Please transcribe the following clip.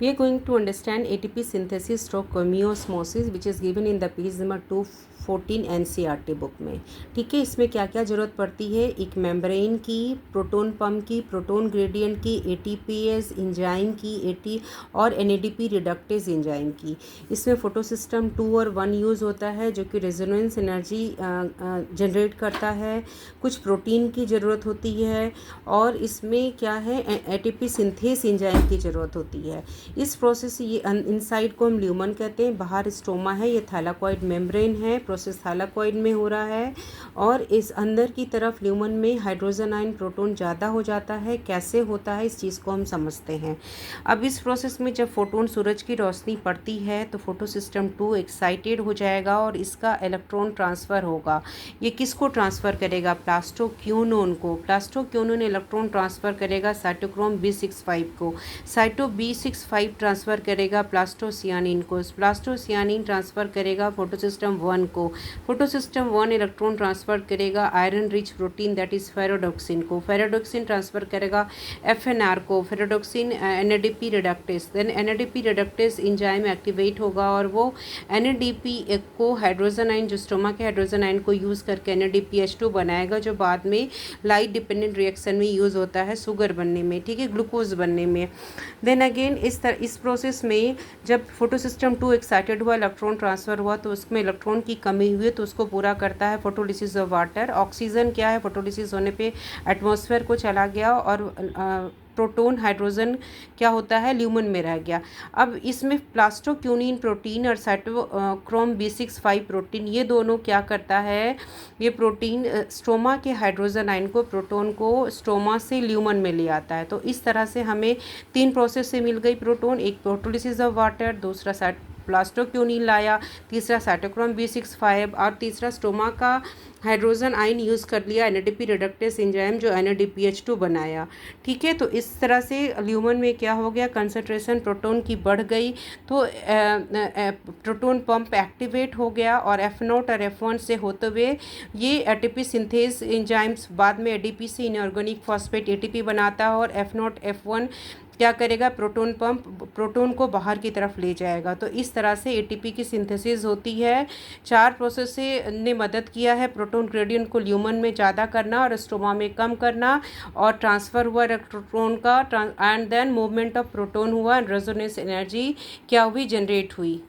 We are going to understand ATP synthesis stroke chemiosmosis which is given in the page number 214 NCERT book में। ठीक है, इसमें क्या क्या ज़रूरत पड़ती है, एक मेम्ब्रेन की, प्रोटोन पम्प की, प्रोटोन ग्रेडियंट की, ATPase एंजाइम की, और NADP रिडक्टेज एंजाइम की। इसमें फोटोसिस्टम 2 और 1 यूज़ होता है जो कि रेजोनेंस एनर्जी जनरेट करता है। कुछ प्रोटीन की ज़रूरत होती है और इसमें क्या है, ATP सिंथेस एंजाइम की ज़रूरत होती है। इस प्रोसेस ये इनसाइड को हम ल्यूमन कहते हैं, बाहर स्टोमा है, ये थैलाकॉइड मेम्ब्रेन है, प्रोसेस थैलाकॉइड में हो रहा है। और इस अंदर की तरफ ल्यूमन में हाइड्रोजन आयन प्रोटोन ज़्यादा हो जाता है। कैसे होता है इस चीज़ को हम समझते हैं। अब इस प्रोसेस में जब फोटोन सूरज की रोशनी पड़ती है तो फोटोसिस्टम 2 एक्साइटेड हो जाएगा और इसका इलेक्ट्रॉन ट्रांसफ़र होगा। ये किसको ट्रांसफ़र करेगा, प्लास्टोक्यूनोन को। प्लास्टोक्यूनोन इलेक्ट्रॉन ट्रांसफ़र करेगा साइटोक्रोम B65 को। साइटो B65 ट्रांसफ़र करेगा प्लास्टोसियानिन को। प्लास्टोसियानिन ट्रांसफ़र करेगा फोटोसिस्टम 1 को। फोटोसिस्टम 1 इलेक्ट्रॉन ट्रांसफ़र करेगा iron rich protein that is ferredoxin को। फेरोडोक्सिन ट्रांसफ़र करेगा FNR को। Ferredoxin NADP reductase, then NADP reductase enzyme activate होगा और वो NADP को हाइड्रोजन आयन, जो स्टोमा के हाइड्रोजन आयन को यूज़ करके NADPH2 बनाएगा, जो बाद में लाइट डिपेंडेंट रिएक्शन में यूज़ होता है शुगर बनने में, ठीक है, ग्लूकोज बनने में। देन अगेन इस प्रोसेस में जब फोटोसिस्टम 2 एक्साइटेड हुआ, इलेक्ट्रॉन ट्रांसफ़र हुआ तो उसमें इलेक्ट्रॉन की कमी हुई तो उसको पूरा करता है फोटोलिसिस ऑफ वाटर। ऑक्सीजन क्या है, फोटोलिसिस होने पे एटमॉस्फेयर को चला गया और प्रोटोन हाइड्रोजन क्या होता है, ल्यूमन में रह गया। अब इसमें प्लास्टोक्यूनिन प्रोटीन और साइटोक्रोम B65 प्रोटीन, ये दोनों क्या करता है, ये प्रोटीन स्टोमा के हाइड्रोजन आयन को, प्रोटोन को स्टोमा से ल्यूमन में ले आता है। तो इस तरह से हमें 3 प्रोसेस से मिल गई प्रोटोन, एक फोटोलिसिस ऑफ वाटर, दूसरा प्लास्टोक्यूनिन लाया, तीसरा साइटोक्रोम B65 और तीसरा स्टोमा का हाइड्रोजन आयन यूज़ कर लिया NADP रिडक्टेज एंजाइम जो NADPH2 बनाया। ठीक है, तो इस तरह से ल्यूमन में क्या हो गया, कंसंट्रेशन प्रोटोन की बढ़ गई तो प्रोटोन पंप एक्टिवेट हो गया और F0 और F1 से होते हुए ये ATP सिंथेस एंजाइम्स बाद में ADP से इनऑर्गेनिक फॉस्फेट ATP बनाता है और F0 F1 क्या करेगा, प्रोटोन पंप प्रोटोन को बाहर की तरफ ले जाएगा। तो इस तरह से ATP की सिंथेसिस होती है। 4 प्रोसेस से ने मदद किया है प्रोटोन ग्रेडियंट को ल्यूमन में ज़्यादा करना और स्टोमा में कम करना, और ट्रांसफ़र हुआ इलेक्ट्रॉन का and then movement of proton हुआ, रेजोनेंस एनर्जी क्या हुई, जनरेट हुई।